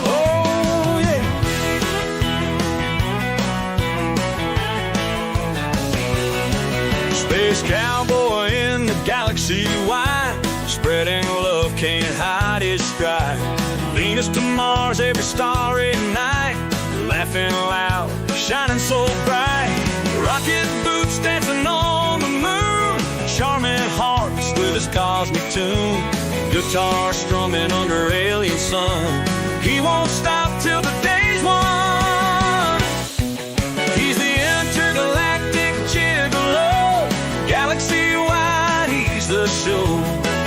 Oh, yeah. Space cowboy in the galaxy wide, spreading love, can't hide his stride. Venus to Mars, every starry night, laughing loud, shining so bright. Rocket boots dancing on the moon, charming hearts with his cosmic tune. Guitar strumming under alien sun, he won't stop till the day's won. He's the intergalactic gigolo, galaxy-wide he's the show.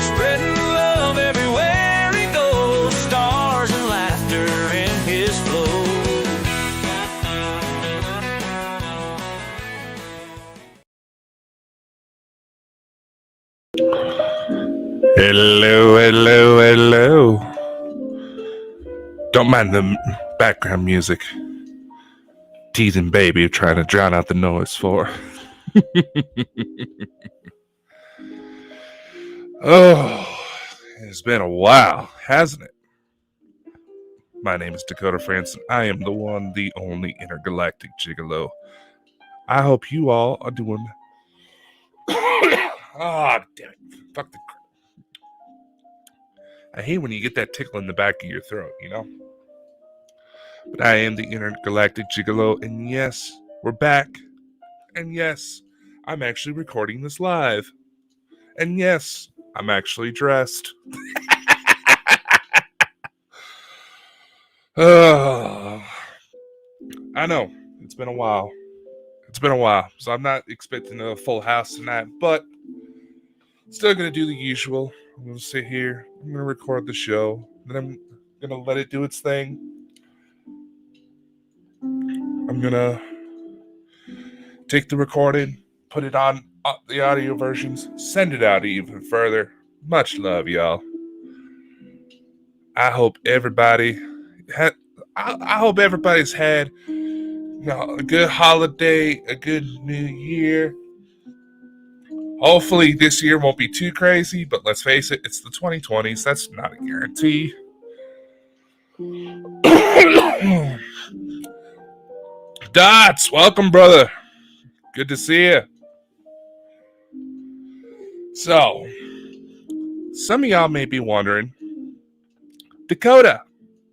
Spreading love everywhere he goes, stars and laughter in his flow. Hello, hello, hello. Don't mind the background music. Teasing baby trying to drown out the noise for. Oh, it's been a while, hasn't it? My name is Dakota Frandsen. I am the one, the only intergalactic gigolo. I hope you all are doing. Ah, damn it. Fuck the. I hate when you get that tickle in the back of your throat, you know? But I am the Intergalactic Gigolo, and yes, we're back. And yes, I'm actually recording this live. And yes, I'm actually dressed. Oh, I know, it's been a while. So I'm not expecting a full house tonight, but still going to do the usual. I'm going to sit here. I'm going to record the show. Then I'm going to let it do its thing. I'm going to take the recording, put it on the audio versions, send it out even further. Much love, y'all. I hope everybody I hope everybody's had a good holiday, a good new year. Hopefully this year won't be too crazy, but let's face it, it's the 2020s. That's not a guarantee. Dots, welcome, brother. Good to see you. So, some of y'all may be wondering, Dakota,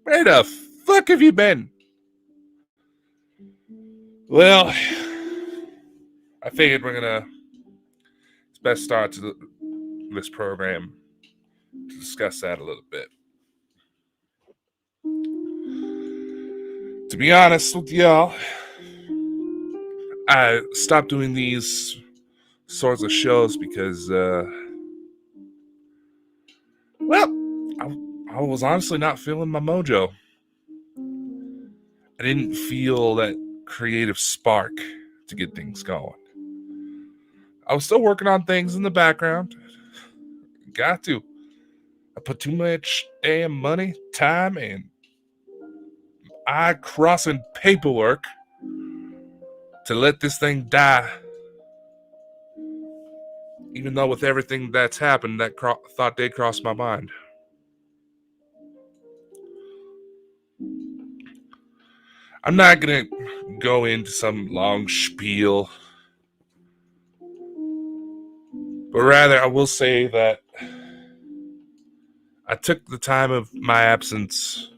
where the fuck have you been? Well, I figured it's best start to this program to discuss that a little bit. To be honest with y'all, I stopped doing these sorts of shows because, I was honestly not feeling my mojo. I didn't feel that creative spark to get things going. I was still working on things in the background. Got to. I put too much damn money, time, and eye-crossing paperwork to let this thing die. Even though with everything that's happened, that thought did cross my mind. I'm not going to go into some long spiel, but rather I will say that I took the time of my absence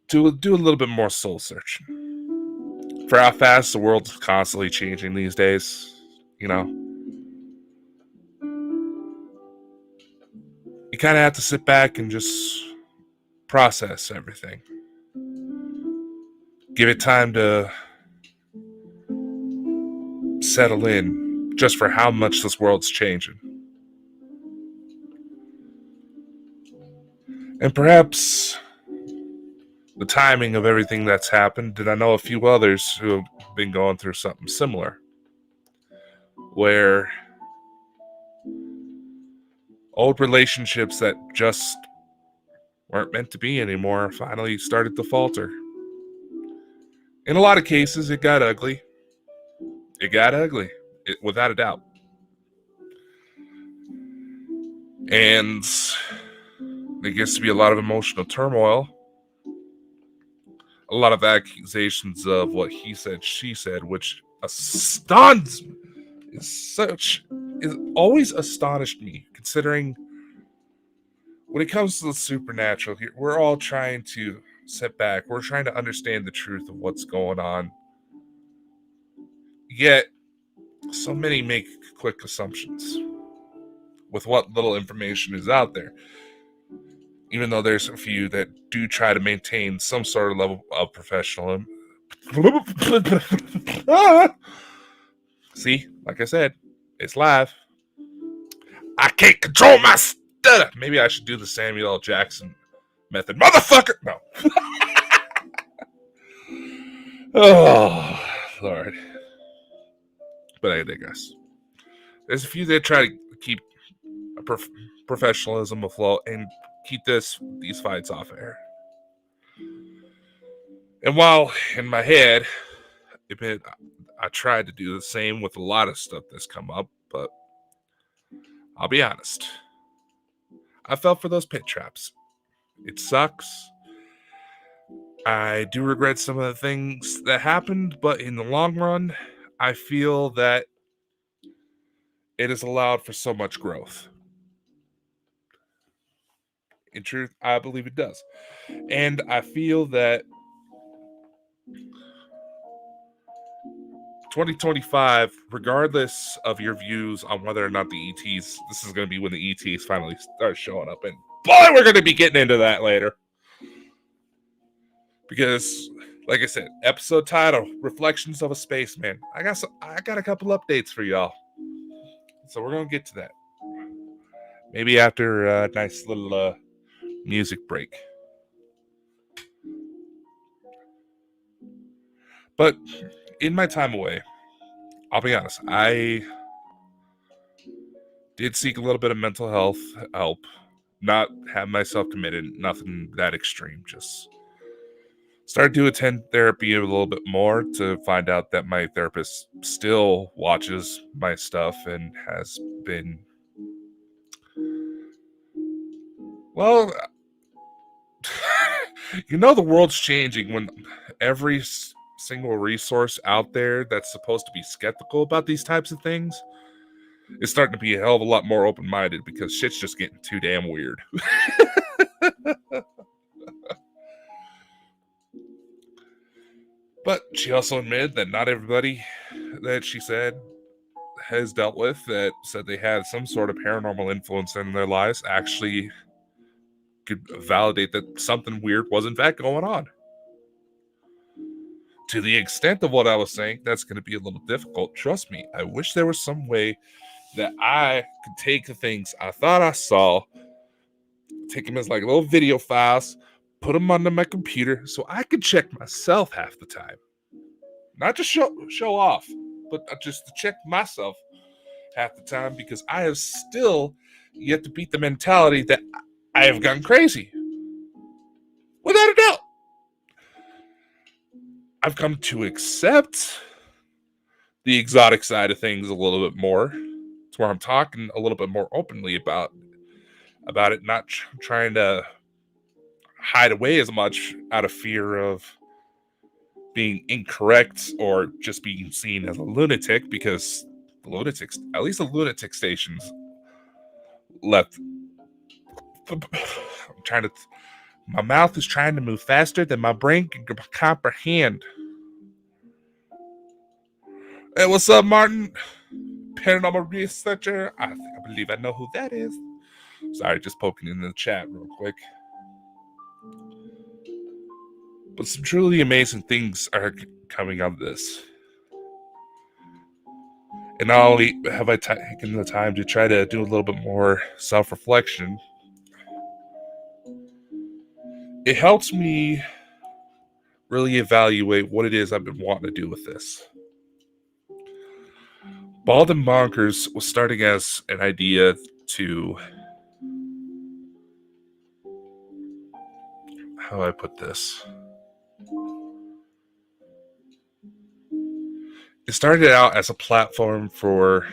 to do a little bit more soul searching. For how fast the world's constantly changing these days, you know. You kind of have to sit back and just process everything. Give it time to settle in just for how much this world's changing. And perhaps the timing of everything that's happened, and I know a few others who have been going through something similar, where old relationships that just weren't meant to be anymore finally started to falter. In a lot of cases, it got ugly. Without a doubt. And there gets to be a lot of emotional turmoil, a lot of accusations of what he said, she said, which astounds me. Is always astonished me, considering when it comes to the supernatural here, we're all trying to sit back, we're trying to understand the truth of what's going on. Yet so many make quick assumptions with what little information is out there, even though there's a few that do try to maintain some sort of level of professionalism. See, like I said, it's live. I can't control my stutter. Maybe I should do the Samuel L. Jackson method. Motherfucker! No. Oh, Lord. But I digress. There's a few that try to keep professionalism afloat and keep these fights off air. And while in my head, I tried to do the same with a lot of stuff that's come up, but I'll be honest. I fell for those pit traps. It sucks. I do regret some of the things that happened, but in the long run, I feel that it has allowed for so much growth. In truth, I believe it does. And I feel that 2025, regardless of your views on whether or not the ETs, this is going to be when the ETs finally start showing up. And boy, we're going to be getting into that later. Because, like I said, episode title, Reflections of a Spaceman. I got a couple updates for y'all. So we're going to get to that. Maybe after a nice little music break. But in my time away, I'll be honest, I did seek a little bit of mental health help. Not have myself committed, nothing that extreme. Just started to attend therapy a little bit more to find out that my therapist still watches my stuff and has been, well, the world's changing when every single resource out there that's supposed to be skeptical about these types of things is starting to be a hell of a lot more open-minded because shit's just getting too damn weird. But she also admitted that not everybody that she said has dealt with that said they had some sort of paranormal influence in their lives actually could validate that something weird was in fact going on. To the extent of what I was saying, that's going to be a little difficult. Trust me, I wish there was some way that I could take the things I thought I saw, take them as like little video files, put them onto my computer so I could check myself half the time. Not just show off, but just to check myself half the time because I have still yet to beat the mentality that I have gone crazy. Without a doubt. I've come to accept the exotic side of things a little bit more, to where I'm talking a little bit more openly about it, not trying to hide away as much out of fear of being incorrect or just being seen as a lunatic, because the lunatics, at least the lunatic stations left. I'm trying to. My mouth is trying to move faster than my brain can comprehend. Hey, what's up, Martin? Paranormal researcher. I believe I know who that is. Sorry, just poking in the chat real quick. But some truly amazing things are coming out of this. And not only have I taken the time to try to do a little bit more self-reflection, it helps me really evaluate what it is I've been wanting to do with this. Bald and Bonkers was starting as an idea to, how do I put this? It started out as a platform for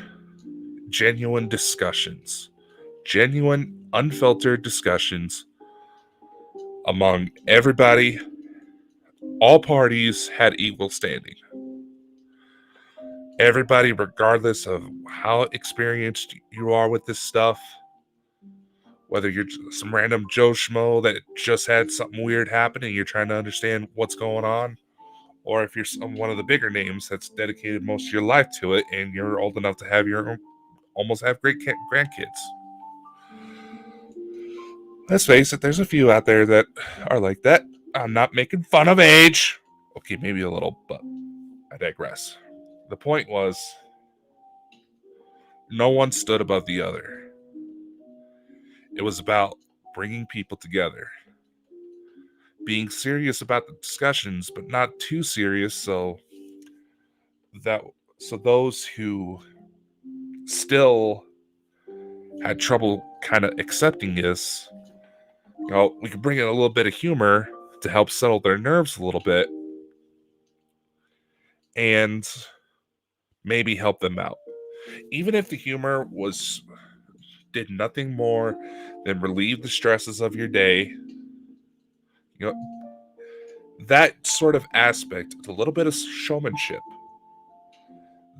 genuine discussions genuine, unfiltered discussions among everybody. All parties had equal standing. Everybody, regardless of how experienced you are with this stuff, whether you're some random Joe Schmo that just had something weird happen and you're trying to understand what's going on, or if you're one of the bigger names that's dedicated most of your life to it and you're old enough to have your own, almost have great grandkids. Let's face it, there's a few out there that are like that. I'm not making fun of age. Okay, maybe a little, but I digress. The point was, no one stood above the other. It was about bringing people together, being serious about the discussions, but not too serious, so those who still had trouble kind of accepting this, we could bring in a little bit of humor to help settle their nerves a little bit and maybe help them out. Even if the humor did nothing more than relieve the stresses of your day, that sort of aspect, a little bit of showmanship,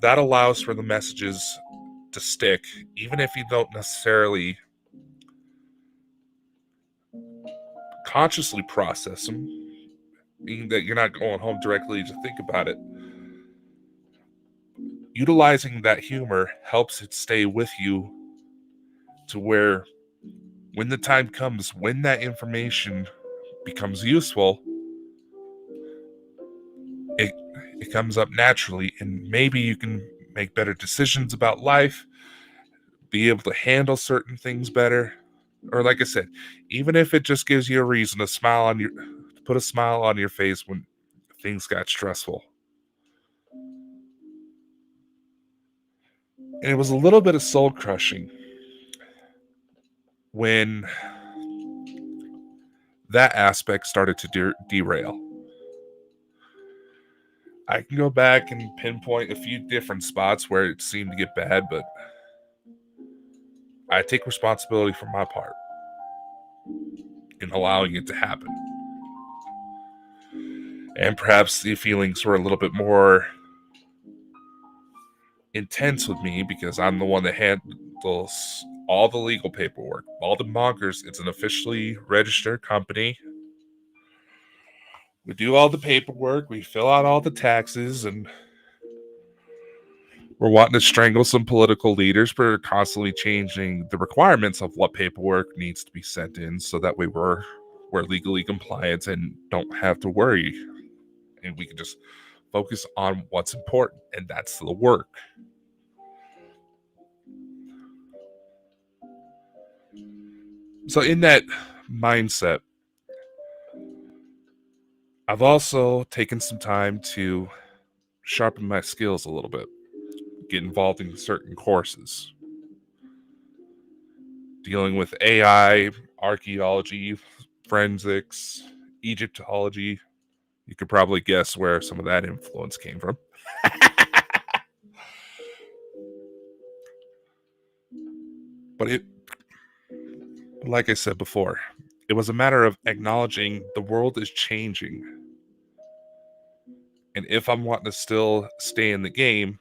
that allows for the messages to stick, even if you don't necessarily consciously process them, meaning that you're not going home directly to think about it. Utilizing that humor helps it stay with you to where when the time comes, when that information becomes useful, it comes up naturally, and maybe you can make better decisions about life, be able to handle certain things better, or like I said, even if it just gives you a reason to put a smile on your face when things got stressful. And it was a little bit of soul crushing when that aspect started to derail. I can go back and pinpoint a few different spots where it seemed to get bad, but I take responsibility for my part in allowing it to happen. And perhaps the feelings were a little bit more intense with me because I'm the one that handles all the legal paperwork. Bonkers, it's an officially registered company. We do all the paperwork, we fill out all the taxes, and we're wanting to strangle some political leaders for constantly changing the requirements of what paperwork needs to be sent in, so that way we're legally compliant and don't have to worry, and we can just focus on what's important, and that's the work. So in that mindset, I've also taken some time to sharpen my skills a little bit, get involved in certain courses, dealing with AI, archaeology, forensics, Egyptology. You could probably guess where some of that influence came from. But like I said before, it was a matter of acknowledging the world is changing. And if I'm wanting to still stay in the game,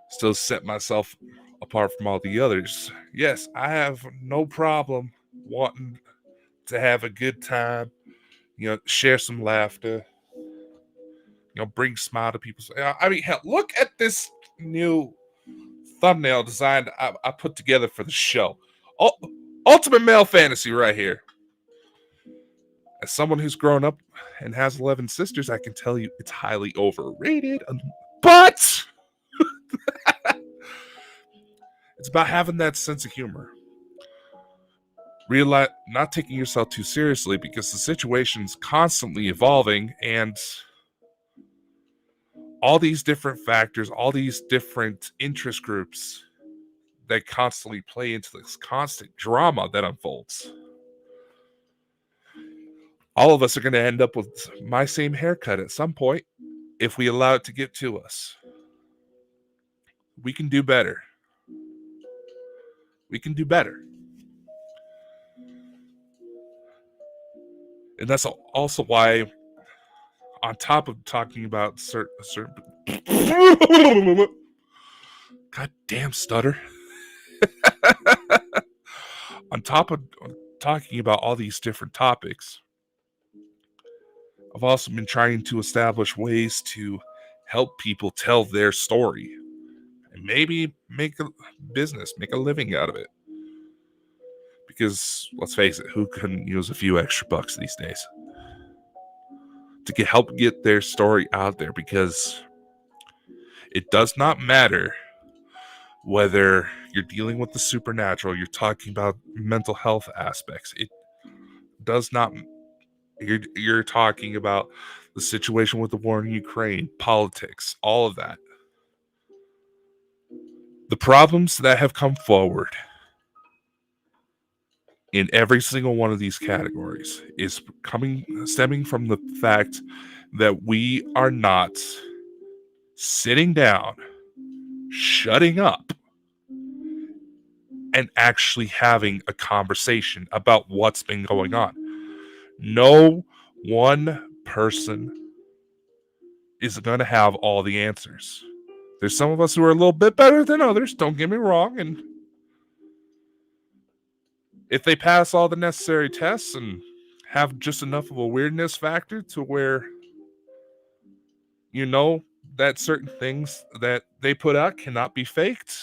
still set myself apart from all the others, yes, I have no problem wanting to have a good time, share some laughter, bring smile to people. I mean, hell, look at this new thumbnail design I put together for the show. Ultimate male fantasy right here. As someone who's grown up and has 11 sisters, I can tell you it's highly overrated. But it's about having that sense of humor. Realize not taking yourself too seriously because the situation's constantly evolving, and all these different factors, all these different interest groups that constantly play into this constant drama that unfolds. All of us are going to end up with my same haircut at some point if we allow it to get to us. We can do better. We can do better. And that's also why, on top of talking about certain goddamn stutter, on top of talking about all these different topics, I've also been trying to establish ways to help people tell their story and maybe make a business, make a living out of it. Because let's face it, who couldn't use a few extra bucks these days to help get their story out there? Because it does not matter whether you're dealing with the supernatural, you're talking about mental health aspects. It does not. You're talking about the situation with the war in Ukraine, politics, all of that. The problems that have come forward in every single one of these categories is stemming from the fact that we are not sitting down, shutting up, and actually having a conversation about what's been going on. No one person is going to have all the answers. There's some of us who are a little bit better than others, don't get me wrong, and if they pass all the necessary tests and have just enough of a weirdness factor to where you know that certain things that they put out cannot be faked,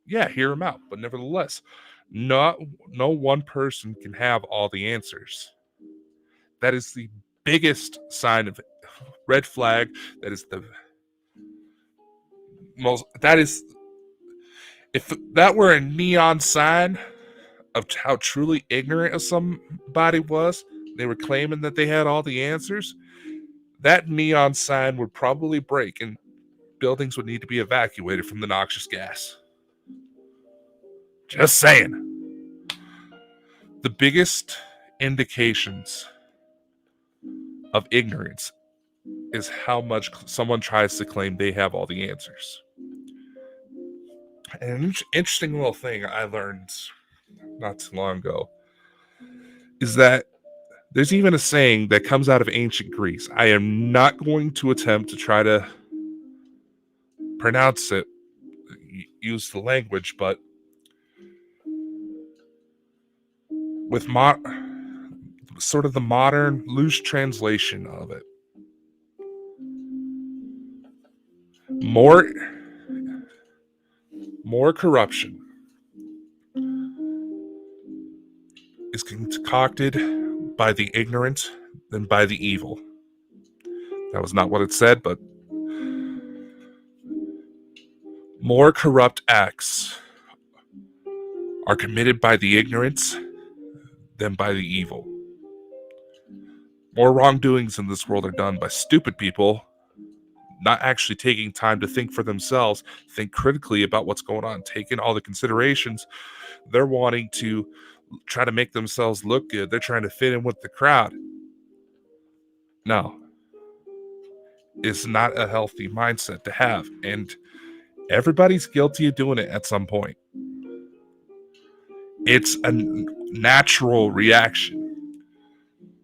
yeah, hear them out. But nevertheless, no one person can have all the answers. That is the biggest sign of red flag. That is the most. That is, if that were a neon sign of how truly ignorant somebody was, they were claiming that they had all the answers, that neon sign would probably break and buildings would need to be evacuated from the noxious gas. Just saying. The biggest indications of ignorance is how much someone tries to claim they have all the answers. And an interesting little thing I learned not too long ago is that there's even a saying that comes out of ancient Greece. I am not going to attempt to try to pronounce it, use the language, but with sort of the modern loose translation of it, more corruption is concocted by the ignorant than by the evil. That was not what it said, but more corrupt acts are committed by the ignorance than by the evil. More wrongdoings in this world are done by stupid people not actually taking time to think for themselves, think critically about what's going on, taking all the considerations. They're wanting to try to make themselves look good. They're trying to fit in with the crowd. No. It's not a healthy mindset to have. And everybody's guilty of doing it at some point. It's a natural reaction.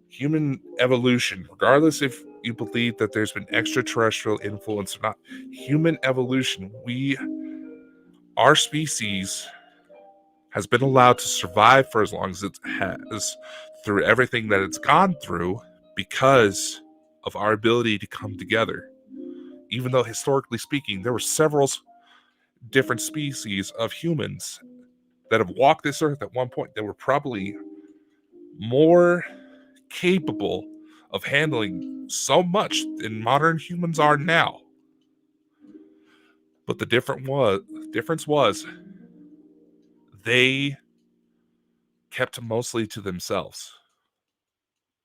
Human evolution, regardless if you believe that there's been extraterrestrial influence or not, human evolution, our species has been allowed to survive for as long as it has through everything that it's gone through because of our ability to come together. Even though historically speaking, there were several different species of humans that have walked this earth at one point that were probably more capable of handling so much than modern humans are now. But the difference was they kept mostly to themselves.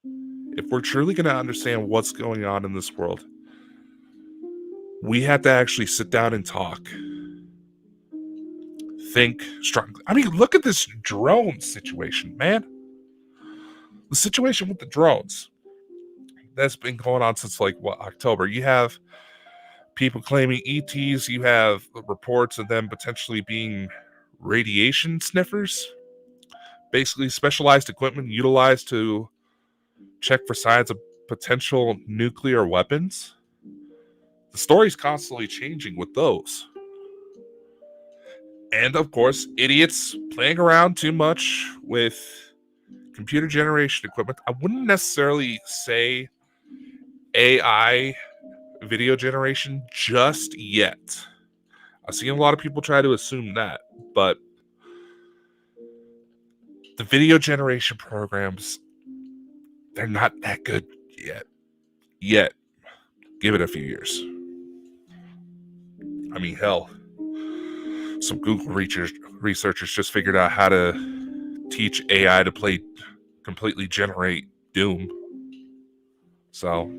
If we're truly going to understand what's going on in this world, we have to actually sit down and talk. Think strongly. I mean, look at this drone situation, man. The situation with the drones that's been going on since October. You have people claiming ETs. You have reports of them potentially being radiation sniffers, basically specialized equipment utilized to check for signs of potential nuclear weapons. The story's constantly changing with those. And of course, idiots playing around too much with computer generation equipment. I wouldn't necessarily say AI video generation just yet. I've seen a lot of people try to assume that, but the video generation programs, they're not that good yet. Give it a few years. I mean, hell, some Google researchers just figured out how to teach AI to completely generate Doom. So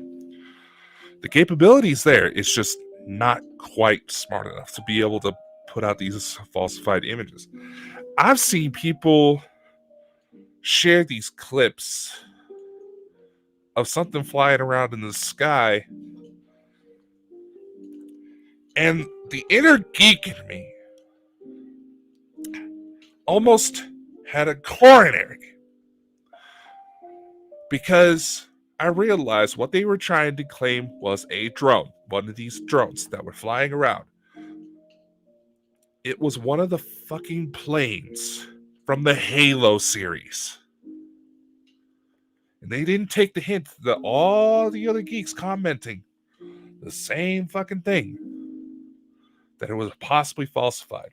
the capability's there. It's just not quite smart enough to be able to put out these falsified images. I've seen people share these clips of something flying around in the sky, and the inner geek in me almost had a coronary, because I realized what they were trying to claim was a drone, one of these drones that were flying around. It was one of the fucking planes from the Halo series. And they didn't take the hint that all the other geeks commenting the same fucking thing, that it was possibly falsified.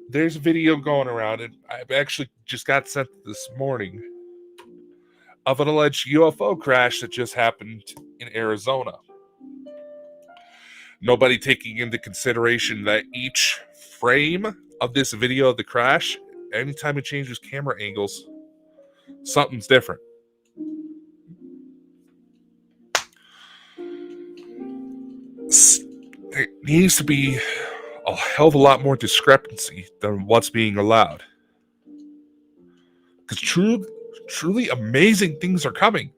There's a video going around, and I've actually just got sent this morning, of an alleged UFO crash that just happened in Arizona. Nobody taking into consideration that each frame of this video of the crash, anytime it changes camera angles, something's different. There needs to be a hell of a lot more discrepancy than what's being allowed. Because truly amazing things are coming.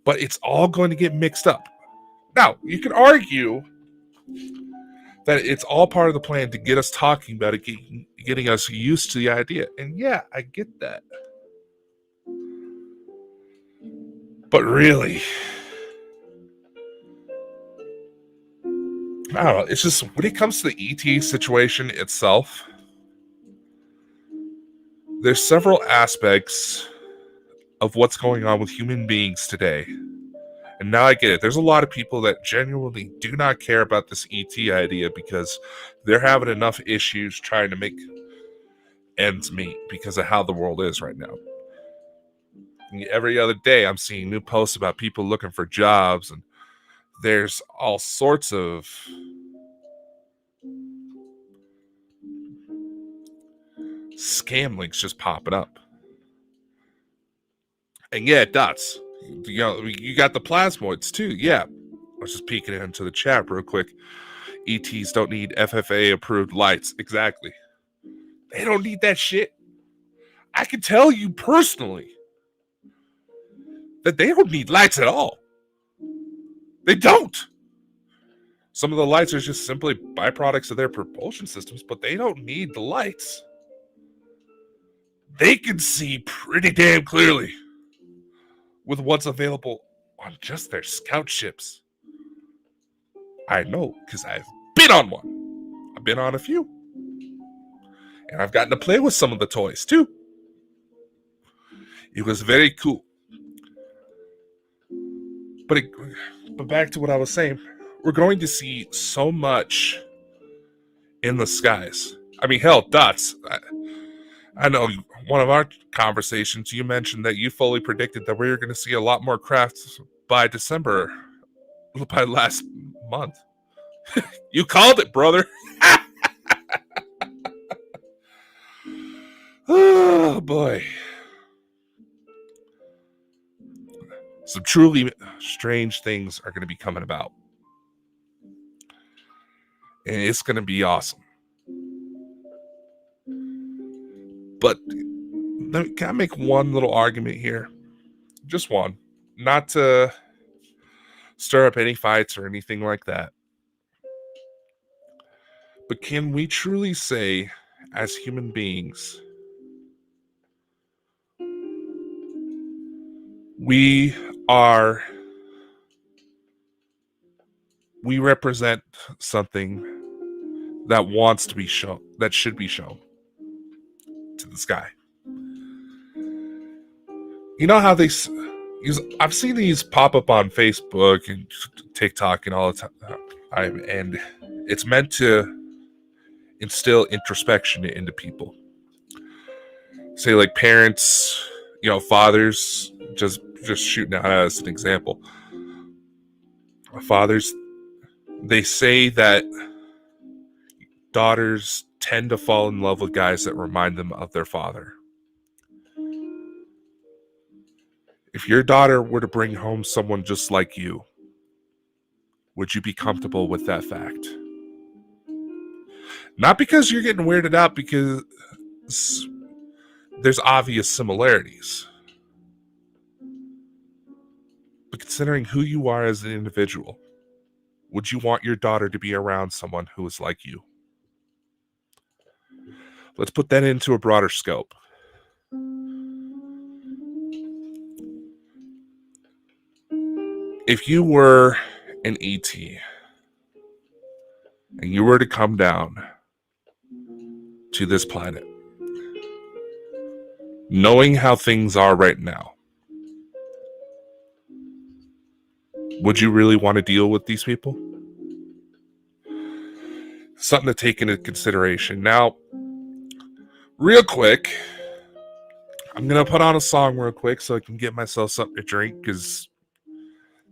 But it's all going to get mixed up. Now, you can argue that it's all part of the plan to get us talking about it, getting us used to the idea. And yeah, I get that. But really, I don't know. It's just when it comes to the ET situation itself, there's several aspects of what's going on with human beings today. And now I get it. There's a lot of people that genuinely do not care about this ET idea because they're having enough issues trying to make ends meet because of how the world is right now. Every other day, I'm seeing new posts about people looking for jobs, and there's all sorts of scam links just popping up. And yeah, dots. You know, you got the plasmoids too. Yeah, I was just peeking into the chat real quick. ETs don't need FFA approved lights. Exactly. They don't need that shit. I can tell you personally that they don't need lights at all. They don't. Some of the lights are just simply byproducts of their propulsion systems, but they don't need the lights. They can see pretty damn clearly with what's available on just their scout ships. I know, because I've been on one. I've been on a few. And I've gotten to play with some of the toys, too. It was very cool. But back to what I was saying. We're going to see so much in the skies. I mean, hell, dots. I know one of our conversations, you mentioned that you fully predicted that we were going to see a lot more crafts by December, by last month. You called it, brother. Oh, boy. Some truly strange things are going to be coming about. And it's going to be awesome. But can I make one little argument here? Just one. Not to stir up any fights or anything like that. But can we truly say as human beings, we represent something that wants to be shown, that should be shown to the sky. You know how I've seen these pop up on Facebook and TikTok and all the time, and it's meant to instill introspection into people. Say like parents, fathers, just shooting out as an example. Fathers, they say that daughters tend to fall in love with guys that remind them of their father. If your daughter were to bring home someone just like you, would you be comfortable with that fact? Not because you're getting weirded out, because there's obvious similarities, but considering who you are as an individual, would you want your daughter to be around someone who is like you? Let's put that into a broader scope. If you were an ET and you were to come down to this planet, knowing how things are right now, would you really want to deal with these people? Something to take into consideration. Now, real quick, I'm going to put on a song real quick so I can get myself something to drink, because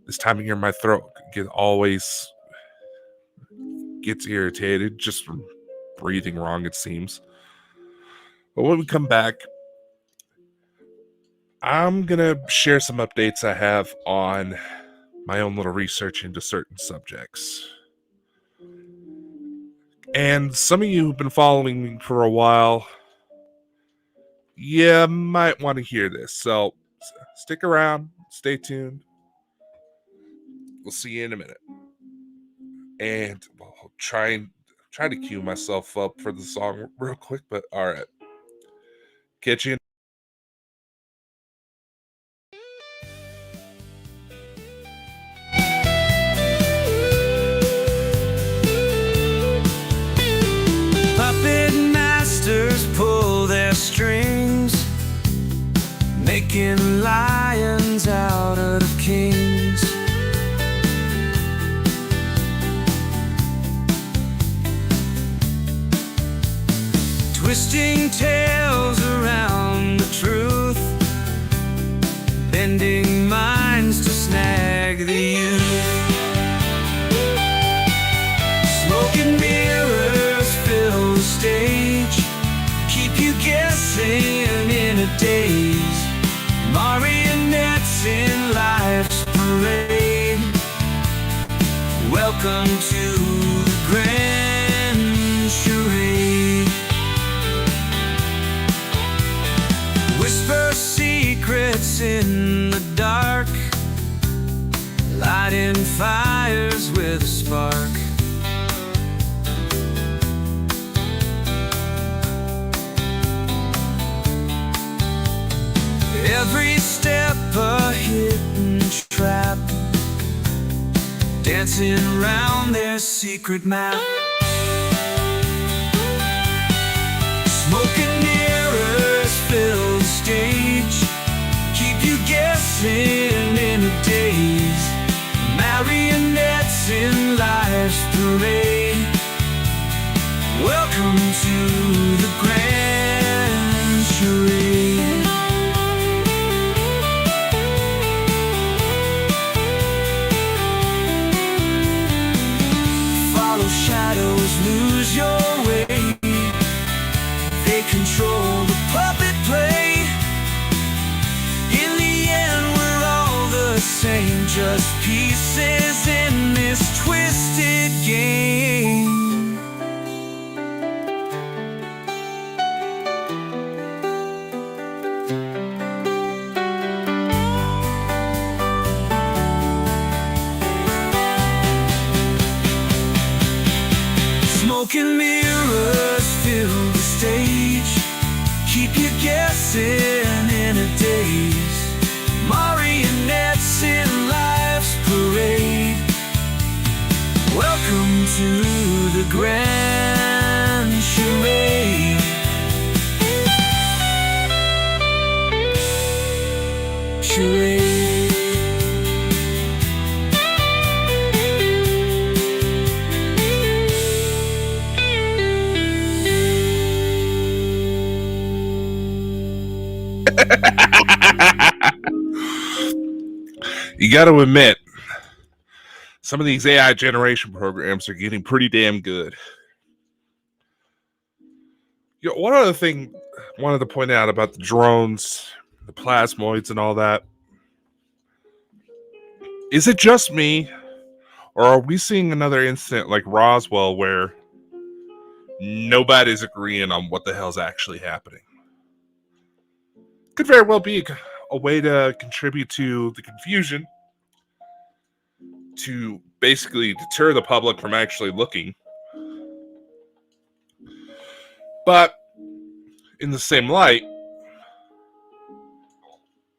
this time of year my throat always gets irritated just from breathing wrong, it seems. But when we come back, I'm going to share some updates I have on my own little research into certain subjects. And some of you who've been following me for a while, might want to hear this. So stick around, stay tuned. We'll see you in a minute. And I'll try to cue myself up for the song real quick, but all right. Catch you in. Puppet masters pull their strings, making lions out of kings. Twisting tales around the truth, bending minds to snag the youth. Smoke and mirrors fill the stage, keep you guessing in a daze. Marionettes in life's parade, welcome to the grand charade. Whisper secrets in the dark, lighting fires with a spark. Every step a hidden trap, dancing around their secret map. Smoke and mirrors fill the stage, keep you guessing in a daze. Marionettes in life's parade, welcome to the grand charade. Follow shadows, lose your way, they control the puppet play. In the end we're all the same, just pieces in this twisted game. Smoke and mirrors fill the stage, keep you guessing in a daze. Marionettes in life's parade. Welcome to the grand charade. Charade. You got to admit, some of these AI generation programs are getting pretty damn good. You know, one other thing I wanted to point out about the drones, the plasmoids, and all that. Is it just me, or are we seeing another incident like Roswell where nobody's agreeing on what the hell's actually happening? Could very well be a way to contribute to the confusion, to basically deter the public from actually looking. But in the same light,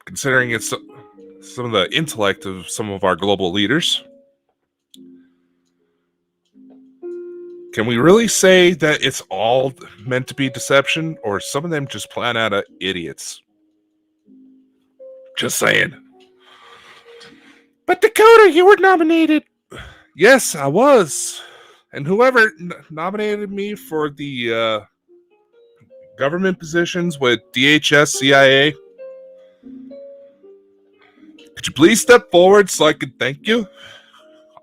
considering it's some of the intellect of some of our global leaders, can we really say that it's all meant to be deception, or some of them just plain out of idiots? Just saying. But Dakota, you were nominated. Yes, I was. And whoever nominated me for the government positions with DHS, CIA, could you please step forward so I could thank you?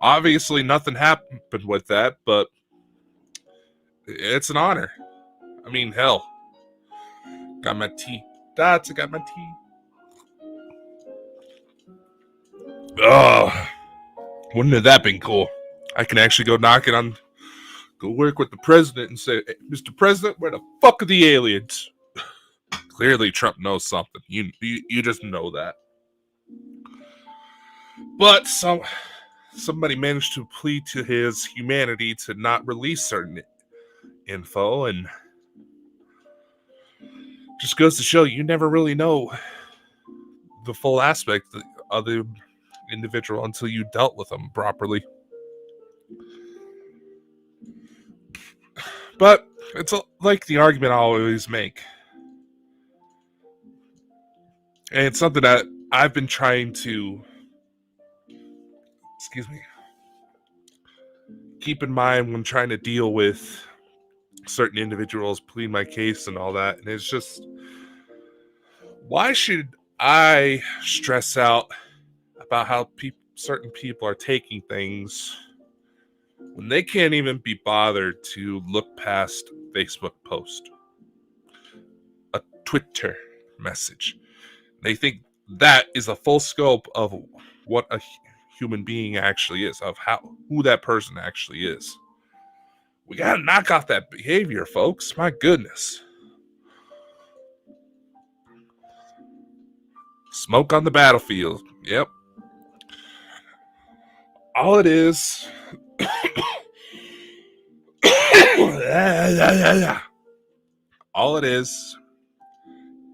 Obviously, nothing happened with that, but it's an honor. I mean, hell. Got my tea. Dots, I got my tea. Oh, wouldn't have that been cool? I can actually go go work with the president and say, hey, Mr. President, where the fuck are the aliens? Clearly, Trump knows something. You just know that. But somebody managed to plead to his humanity to not release certain info, and just goes to show you never really know the full aspect of the individual until you dealt with them properly. But it's like the argument I always make, and it's something that I've been trying to keep in mind when trying to deal with certain individuals, plead my case and all that. And it's just, why should I stress out about how certain people are taking things when they can't even be bothered to look past a Facebook post, a Twitter message? They think that is the full scope of what a human being actually is, of who that person actually is. We gotta knock off that behavior, folks. My goodness. Smoke on the battlefield. Yep. All it is. All it is,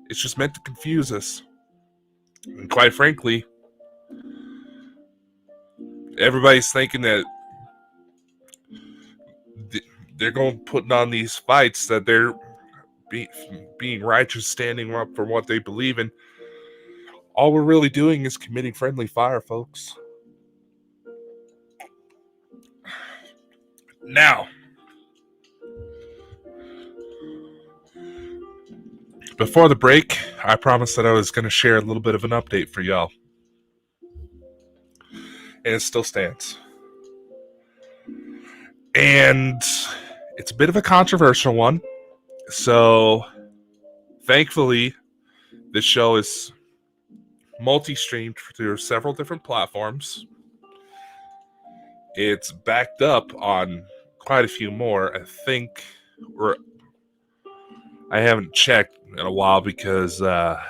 it's just meant to confuse us. And quite frankly, everybody's thinking that they're going putting on these fights, that they're being righteous, standing up for what they believe in. All we're really doing is committing friendly fire, folks. Now, before the break, I promised that I was going to share a little bit of an update for y'all. And it still stands. And it's a bit of a controversial one. So, thankfully, this show is multi-streamed through several different platforms. It's backed up on quite a few more. I think I haven't checked in a while because, a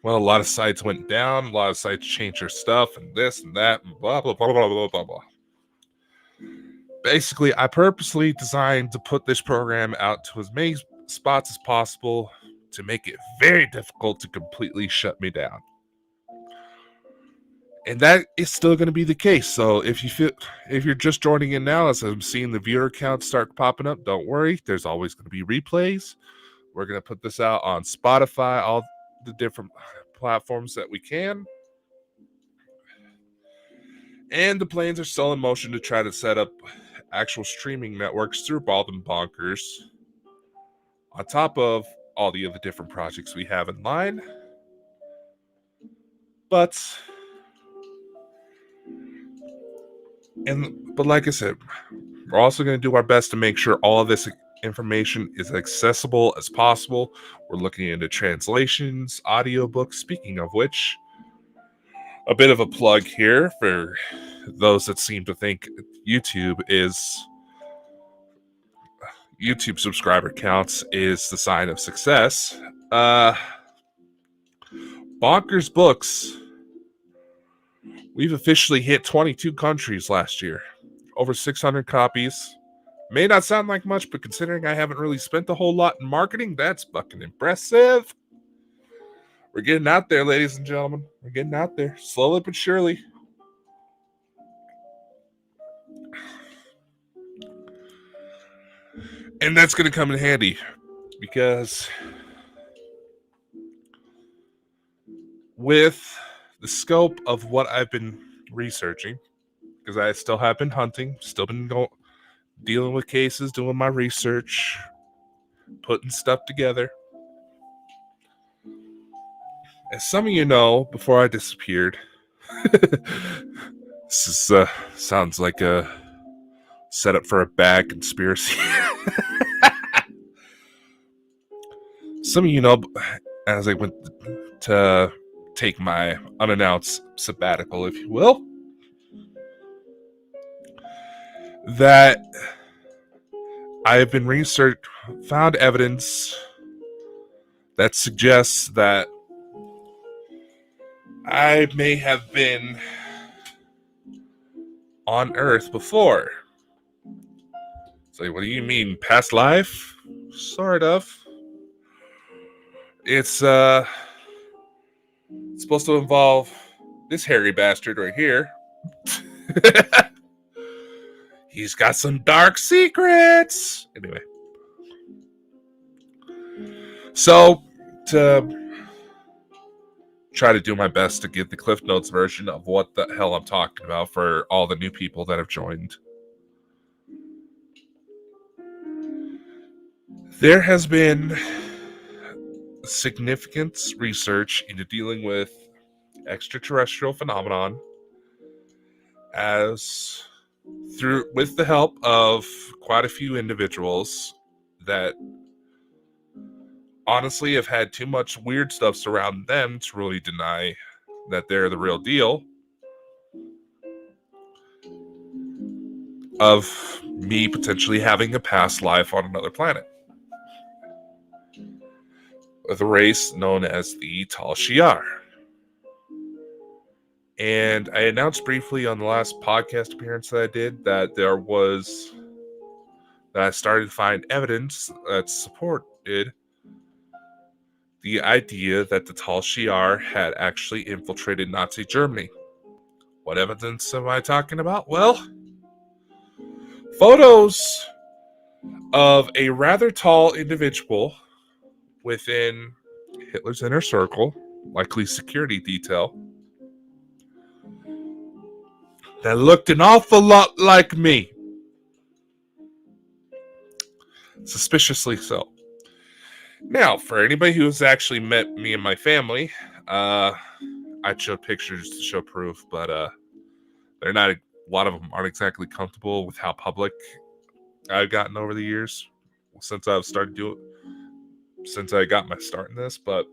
lot of sites went down, a lot of sites changed their stuff, and this and that, and blah, blah, blah, blah, blah, blah, blah. Basically, I purposely designed to put this program out to as many spots as possible to make it very difficult to completely shut me down. And that is still going to be the case. So if you're just joining in now, as I'm seeing the viewer counts start popping up, don't worry. There's always going to be replays. We're going to put this out on Spotify, all the different platforms that we can. And the plans are still in motion to try to set up actual streaming networks through Bald and Bonkers, on top of all the other different projects we have in line. But like I said, we're also going to do our best to make sure all of this information is accessible as possible. We're looking into translations, audiobooks. Speaking of which, a bit of a plug here for those that seem to think YouTube subscriber counts is the sign of success. Bonkers Books, we've officially hit 22 countries last year. Over 600 copies. May not sound like much, but considering I haven't really spent a whole lot in marketing, that's fucking impressive. We're getting out there, ladies and gentlemen. We're getting out there, slowly but surely. And that's going to come in handy, because with the scope of what I've been researching, because I still have been hunting, still been dealing with cases, doing my research, putting stuff together. As some of you know, before I disappeared, this is, sounds like a setup for a bad conspiracy. Some of you know, as I went to take my unannounced sabbatical, if you will, that I have been found evidence that suggests that I may have been on Earth before. So, what do you mean, past life? Sort of. It's supposed to involve this hairy bastard right here. He's got some dark secrets. Anyway. So, to try to do my best to give the Cliff Notes version of what the hell I'm talking about for all the new people that have joined. There has been significant research into dealing with extraterrestrial phenomenon with the help of quite a few individuals that honestly have had too much weird stuff surround them to really deny that they're the real deal, of me potentially having a past life on another planet with a race known as the Tal Shiar. And I announced briefly on the last podcast appearance that I did that I started to find evidence that supported the idea that the Tal Shiar had actually infiltrated Nazi Germany. What evidence am I talking about? Well, photos of a rather tall individual within Hitler's inner circle, likely security detail, that looked an awful lot like me. Suspiciously so. Now, for anybody who's actually met me and my family, I showed pictures to show proof, but they're not. A lot of them aren't exactly comfortable with how public I've gotten over the years since I got my start in this. But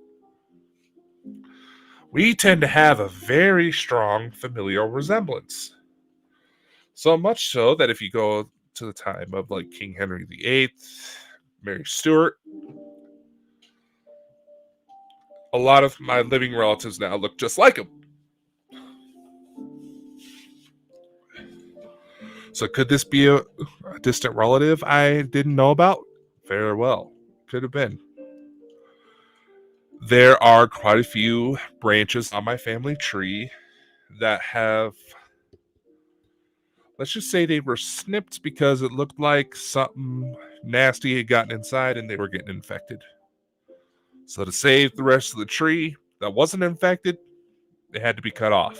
we tend to have a very strong familial resemblance. So much so that if you go to the time of like King Henry VIII, Mary Stuart, a lot of my living relatives now look just like him. So could this be a distant relative I didn't know about? Very well. Could have been. There are quite a few branches on my family tree that have, let's just say they were snipped because it looked like something nasty had gotten inside and they were getting infected. So to save the rest of the tree that wasn't infected, they had to be cut off.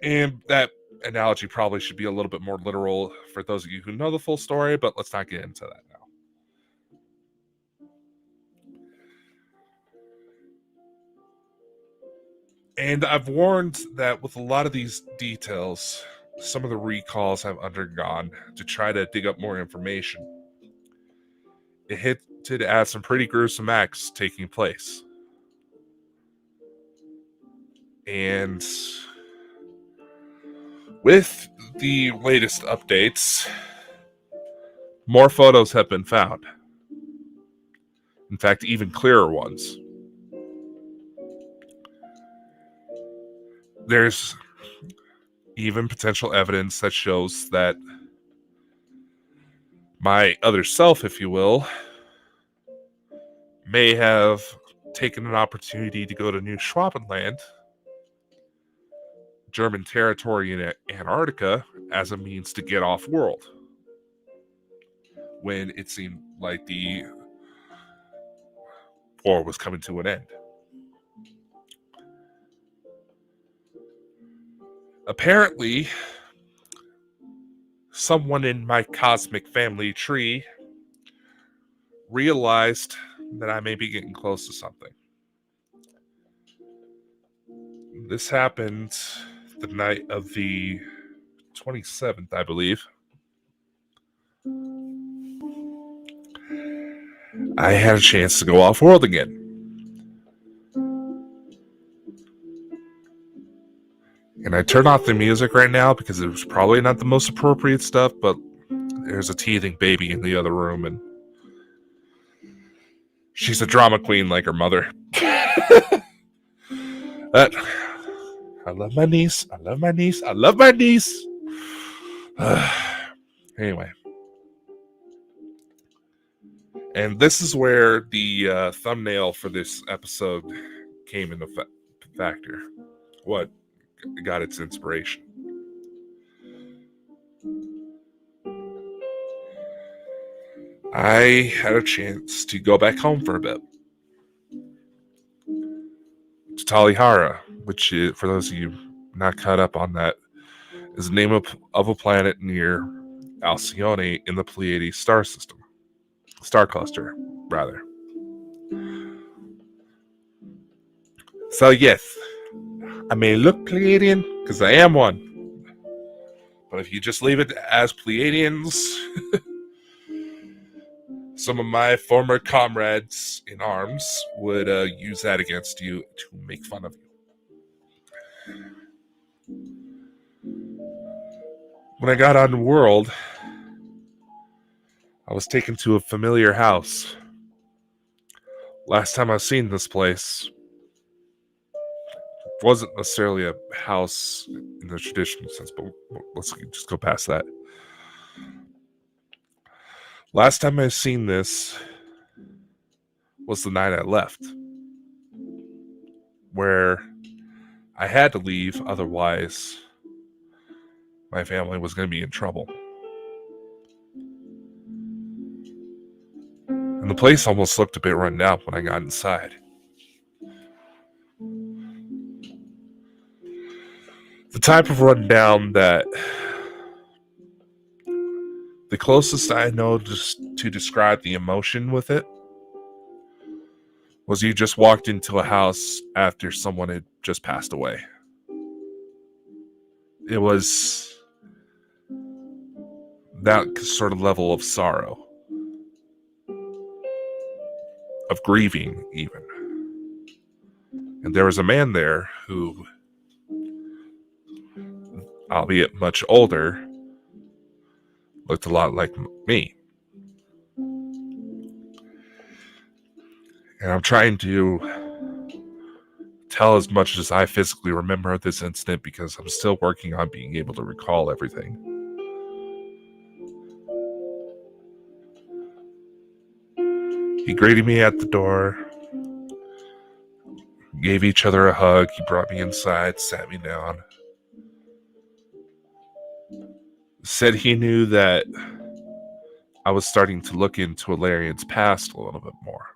And that analogy probably should be a little bit more literal for those of you who know the full story, but let's not get into that now. And I've warned that with a lot of these details, some of the recalls I've undergone to try to dig up more information, it hinted at some pretty gruesome acts taking place. And with the latest updates, more photos have been found. In fact, even clearer ones. There's even potential evidence that shows that my other self, if you will, may have taken an opportunity to go to New Schwabenland, German territory in Antarctica, as a means to get off world. When it seemed like the war was coming to an end. Apparently, someone in my cosmic family tree realized that I may be getting close to something. This happened the night of the 27th, I believe. I had a chance to go off world again. And I turned off the music right now because it was probably not the most appropriate stuff, but there's a teething baby in the other room, and she's a drama queen like her mother. I love my niece. I love my niece. I love my niece. Anyway. And this is where the thumbnail for this episode came into factor. What got its inspiration. I had a chance to go back home for a bit. To Talihara, which is, for those of you not caught up on that, is the name of a planet near Alcyone in the Pleiades star system. Star cluster, rather. So yes, I may look Pleiadian, because I am one. But if you just leave it as Pleiadians, some of my former comrades in arms would use that against you to make fun of you. When I got on world, I was taken to a familiar house. Last time I've seen this place, it wasn't necessarily a house in the traditional sense, but let's just go past that. Last time I've seen this was the night I left, where I had to leave, otherwise my family was going to be in trouble. And the place almost looked a bit run down when I got inside. The type of rundown that the closest I know just to describe the emotion with it was you just walked into a house after someone had just passed away. It was that sort of level of sorrow, of grieving even. And there was a man there who, albeit much older, looked a lot like me. And I'm trying to tell as much as I physically remember of this incident because I'm still working on being able to recall everything. He greeted me at the door, gave each other a hug. He brought me inside, sat me down, said he knew that I was starting to look into Alarian's past a little bit more.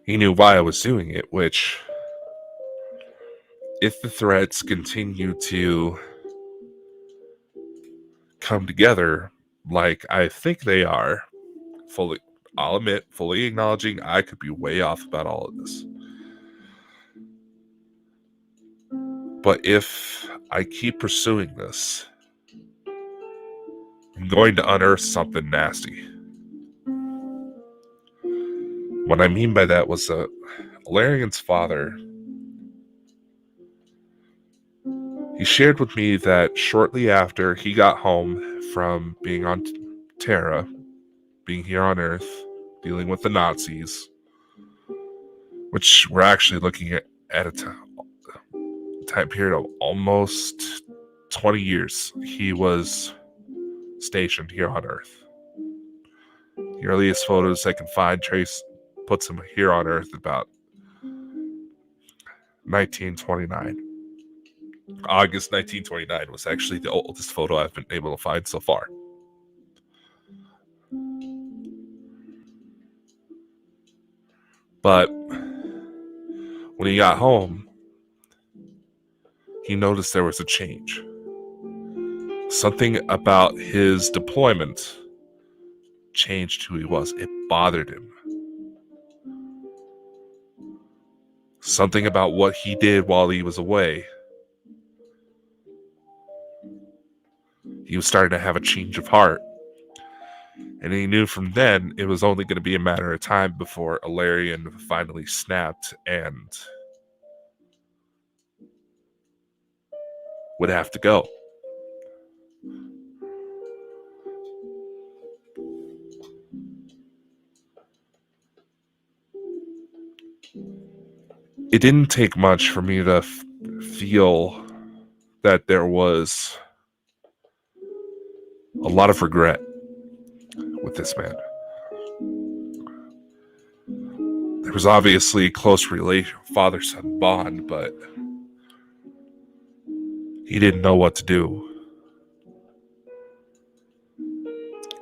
He knew why I was doing it, which, if the threats continue to come together like I think they are, I'll admit, fully acknowledging I could be way off about all of this. But if I keep pursuing this, I'm going to unearth something nasty. What I mean by that was Alarian's father, he shared with me that shortly after he got home from being on Terra, being here on Earth, dealing with the Nazis, which we're actually looking at a time period of almost 20 years, he was stationed here on Earth. The earliest photos I can find puts him here on Earth about 1929. August 1929 was actually the oldest photo I've been able to find so far. But when he got home, he noticed there was a change. Something about his deployment changed who he was. It bothered him. Something about what he did while he was away. He was starting to have a change of heart. And he knew from then it was only going to be a matter of time before Alarian finally snapped and would have to go. It didn't take much for me to feel that there was a lot of regret with this man. There was obviously a close father-son bond, but he didn't know what to do.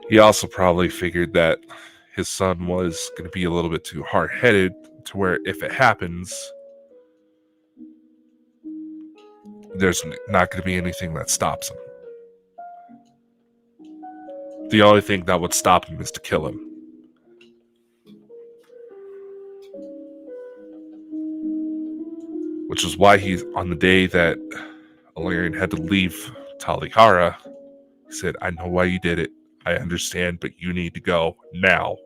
He also probably figured that his son was going to be a little bit too hard-headed to where if it happens, there's not going to be anything that stops him. The only thing that would stop him is to kill him. Which is why on the day that Alarian had to leave Talihara, he said, I know why you did it. I understand, but you need to go now.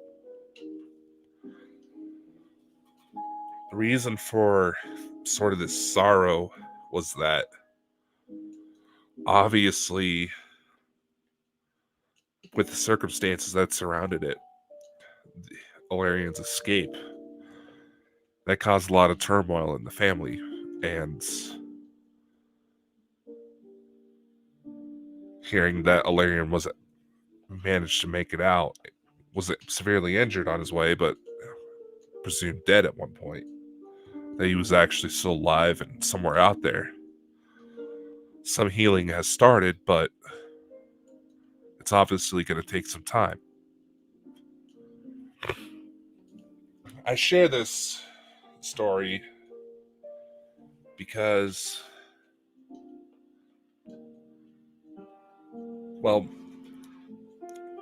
The reason for sort of this sorrow was that obviously with the circumstances that surrounded it, Alarian's escape, that caused a lot of turmoil in the family, and hearing that Alarian managed to make it out, was severely injured on his way, but presumed dead at one point, that he was actually still alive and somewhere out there. Some healing has started, but it's obviously going to take some time. I share this story because, well,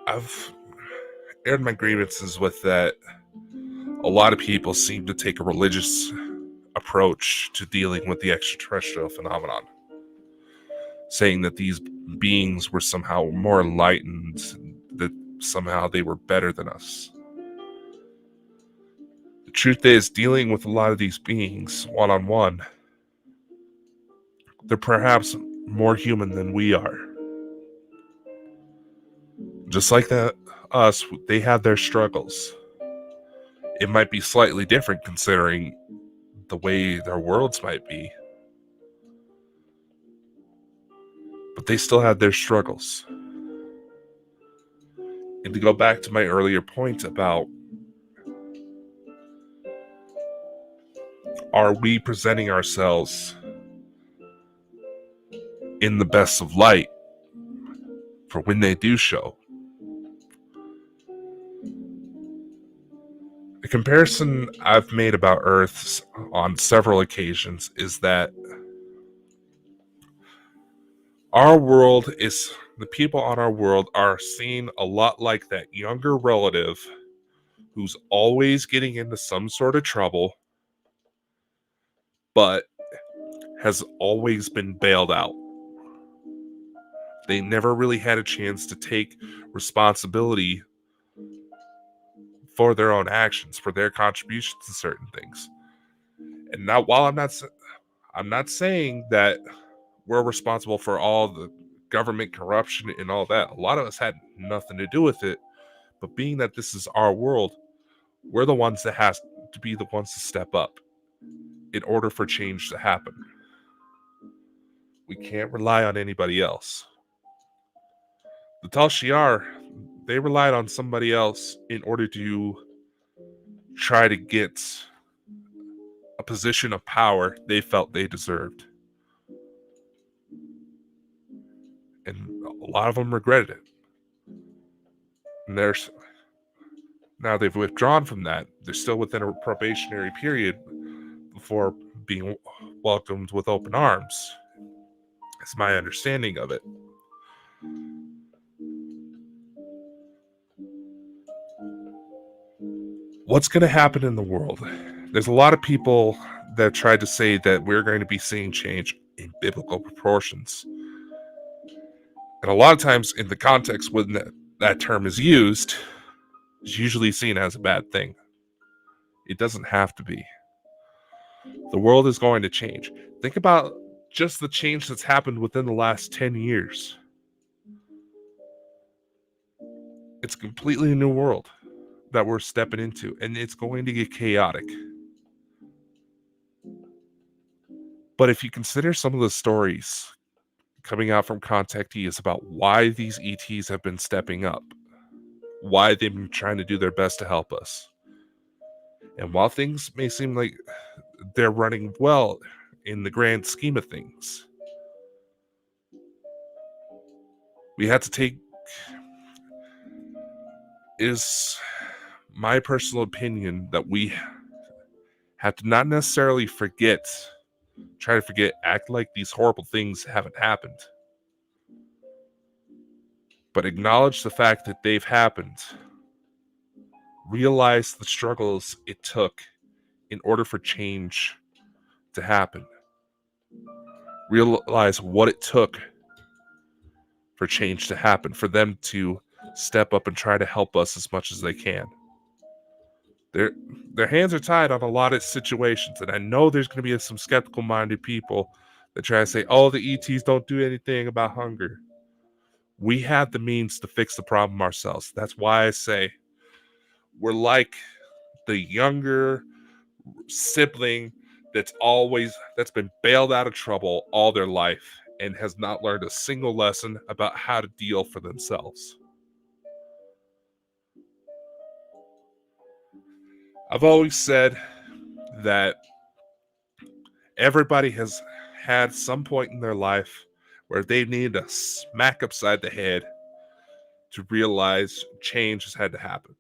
I've aired my grievances with that a lot of people seem to take a religious approach to dealing with the extraterrestrial phenomenon, saying that these beings were somehow more enlightened, that somehow they were better than us. The truth is, dealing with a lot of these beings one-on-one, they're perhaps more human than we are. Just like that, they have their struggles. It might be slightly different considering the way their worlds might be, but they still had their struggles. And to go back to my earlier point about, are we presenting ourselves in the best of light for when they do show? The comparison I've made about Earth on several occasions is that our world is, the people on our world are seen a lot like that younger relative who's always getting into some sort of trouble, but has always been bailed out. They never really had a chance to take responsibility for their own actions, for their contributions to certain things. And now, while I'm not saying that we're responsible for all the government corruption and all that. A lot of us had nothing to do with it. But being that this is our world, we're the ones that has to be the ones to step up in order for change to happen. We can't rely on anybody else. The Tal Shiar, they relied on somebody else in order to try to get a position of power they felt they deserved. And a lot of them regretted it. And now they've withdrawn from that. They're still within a probationary period before being welcomed with open arms. That's my understanding of it. What's going to happen in the world? There's a lot of people that tried to say that we're going to be seeing change in biblical proportions. And a lot of times in the context when that term is used, it's usually seen as a bad thing. It doesn't have to be. The world is going to change. Think about just the change that's happened within the last 10 years. It's a completely new world that we're stepping into, and it's going to get chaotic. But if you consider some of the stories coming out from contactees about why these ETs have been stepping up, why they've been trying to do their best to help us, and while things may seem like they're running well in the grand scheme of things, we have to take, is my personal opinion, that we have to not necessarily try to forget, act like these horrible things haven't happened, but acknowledge the fact that they've happened. Realize the struggles it took in order for change to happen. Realize what it took for change to happen, for them to step up and try to help us as much as they can. Their hands are tied on a lot of situations, and I know there's going to be some skeptical-minded people that try to say, oh, the ETs don't do anything about hunger. We have the means to fix the problem ourselves. That's why I say we're like the younger sibling that's been bailed out of trouble all their life and has not learned a single lesson about how to deal for themselves. I've always said that everybody has had some point in their life where they needed a smack upside the head to realize change has had to happen.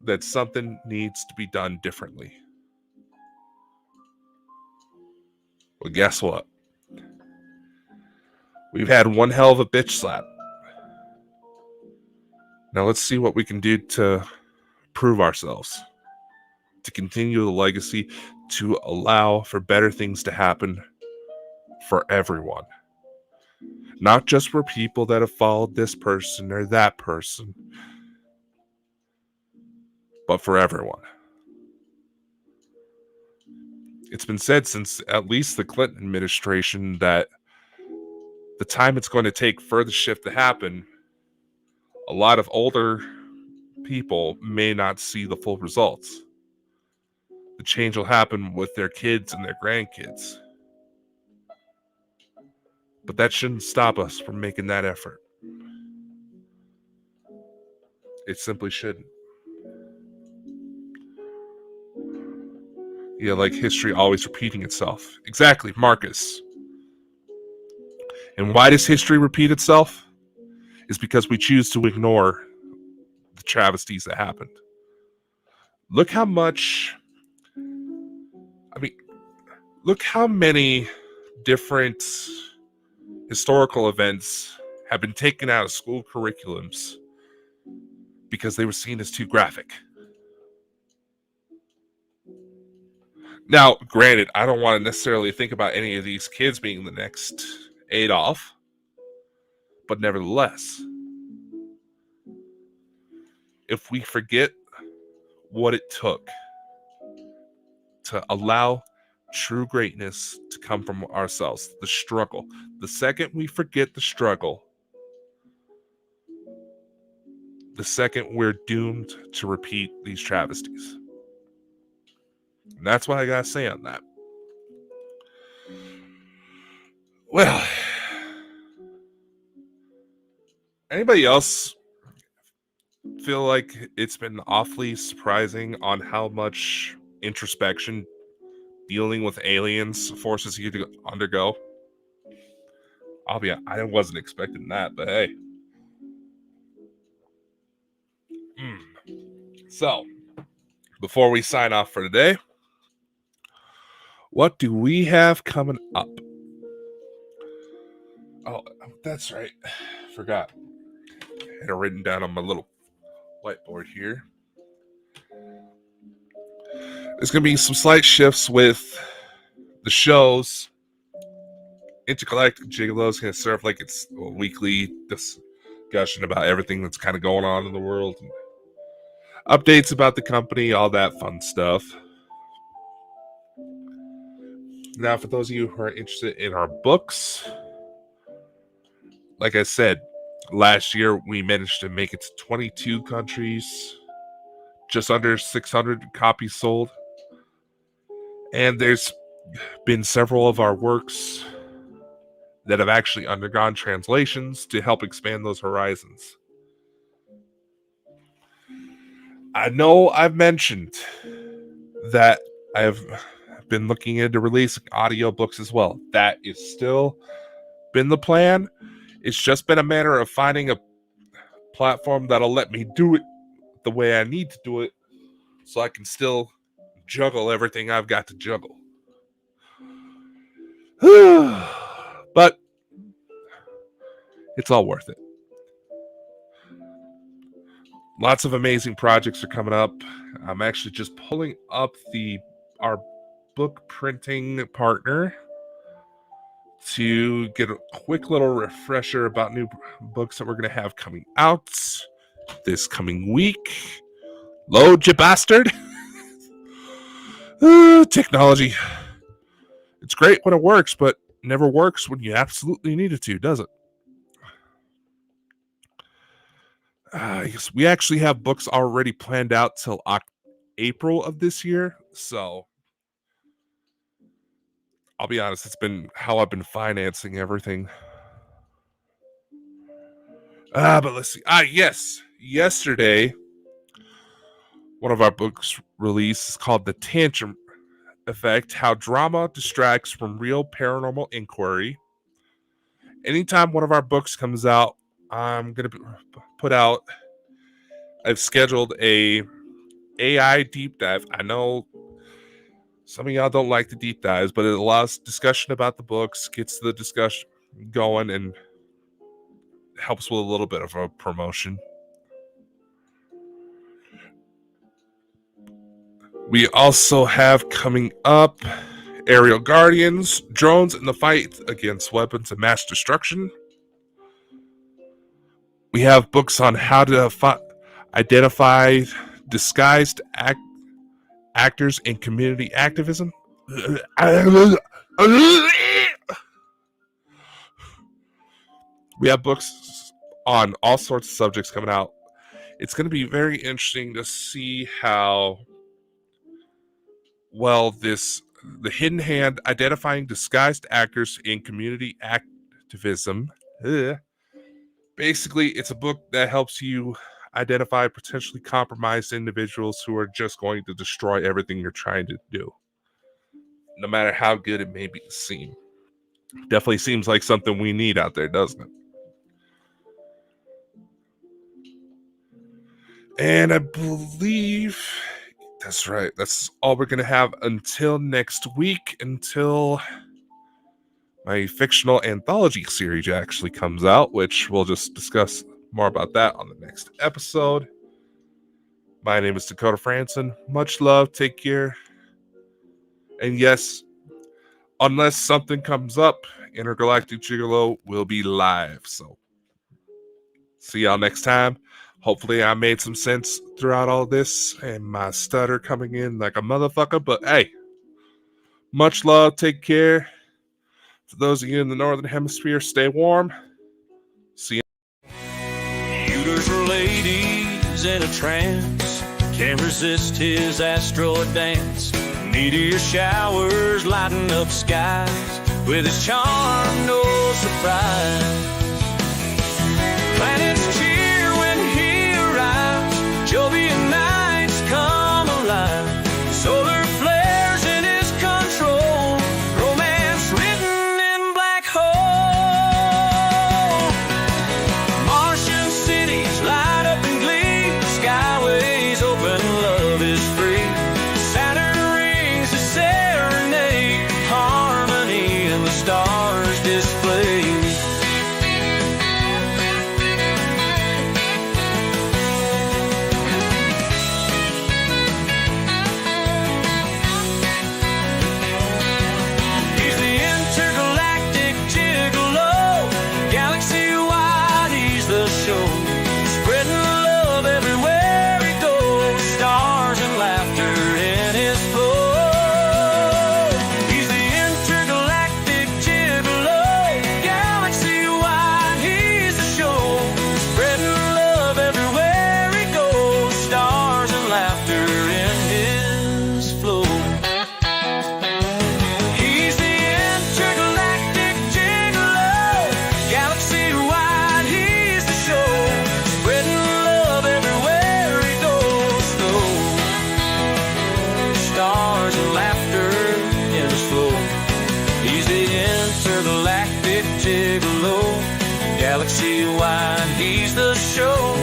That something needs to be done differently. Well, guess what? We've had one hell of a bitch slap. Now let's see what we can do to prove ourselves, to continue the legacy, to allow for better things to happen for everyone. Not just for people that have followed this person or that person, but for everyone. It's been said since at least the Clinton administration that the time it's going to take for the shift to happen, a lot of older people may not see the full results. The change will happen with their kids and their grandkids. But that shouldn't stop us from making that effort. It simply shouldn't. Yeah, like history always repeating itself. Exactly, Marcus. And why does history repeat itself? It's because we choose to ignore the travesties that happened. Look how much, look how many different historical events have been taken out of school curriculums because they were seen as too graphic. Now, granted, I don't want to necessarily think about any of these kids being the next Adolf, but nevertheless, if we forget what it took to allow true greatness to come from ourselves, the struggle, the second we forget the struggle, the second we're doomed to repeat these travesties. And that's what I gotta say on that. Well, anybody else feel like it's been awfully surprising on how much introspection dealing with aliens forces you to undergo? I wasn't expecting that, but hey. So, before we sign off for today, what do we have coming up? Oh, that's right. Forgot. I had it written down on my little whiteboard here. There's going to be some slight shifts with the shows. Intergalactic Gigolo is going to serve like it's a weekly discussion about everything that's kind of going on in the world. Updates about the company, all that fun stuff. Now, for those of you who are interested in our books, like I said, last year we managed to make it to 22 countries, just under 600 copies sold. And there's been several of our works that have actually undergone translations to help expand those horizons. I know I've mentioned that I've been looking into releasing audiobooks as well. That is still been the plan. It's just been a matter of finding a platform that'll let me do it the way I need to do it so I can still juggle everything I've got to juggle. But it's all worth it. Lots of amazing projects are coming up. I'm actually just pulling up our book printing partner to get a quick little refresher about new books that we're going to have coming out this coming week. Load, you bastard! Technology. It's great when it works, but never works when you absolutely need it to, does it? Yes, we actually have books already planned out till April of this year, so I'll be honest, it's been how I've been financing everything. But let's see. Yes. Yesterday, one of our books released is called The Tantrum Effect, How Drama Distracts from Real Paranormal Inquiry. Anytime one of our books comes out, I'm going to put out, I've scheduled a AI deep dive. I know some of y'all don't like the deep dives, but it allows discussion about the books, gets the discussion going, and helps with a little bit of a promotion. We also have coming up Aerial Guardians, Drones in the Fight Against Weapons of Mass Destruction. We have books on how to identify disguised actors in community activism. We have books on all sorts of subjects coming out. It's going to be very interesting to see how well the hidden hand identifying disguised actors in community activism. Ugh. Basically, it's a book that helps you identify potentially compromised individuals who are just going to destroy everything you're trying to do, no matter how good it may seem. Definitely seems like something we need out there, doesn't it? And I believe that's right. That's all we're going to have until next week, until my fictional anthology series actually comes out, which we'll just discuss more about that on the next episode. My name is Dakota Frandsen. Much love. Take care. And yes, unless something comes up, Intergalactic Gigolo will be live. So see y'all next time. Hopefully I made some sense throughout all this and my stutter coming in like a motherfucker. But hey, much love. Take care. For those of you in the Northern Hemisphere, stay warm. See you. Shooters or ladies in a trance, can't resist his asteroid dance. Meteor showers lighting up skies, with his charm no surprise. Planets cheer when he arrives, Jovian nights come alive. Solar flares in his control, romance written in black hole. Martian cities light up in glee, skyways open, love is free. Saturn rings a serenade, harmony in the stars display. He's the intergalactic gigolo, galaxy-wide he's the show. Spreading love everywhere he goes, stars and laughter in his flow. He's the intergalactic gigolo, galaxy-wide he's the show. Spreading love everywhere he goes, stars and laughter in his flow. He's the intergalactic gigolo, galaxy-wide he's the show. Spreading love everywhere he goes, stars and laughter in his flow. He's the intergalactic gigolo, galaxy-wide he's the show.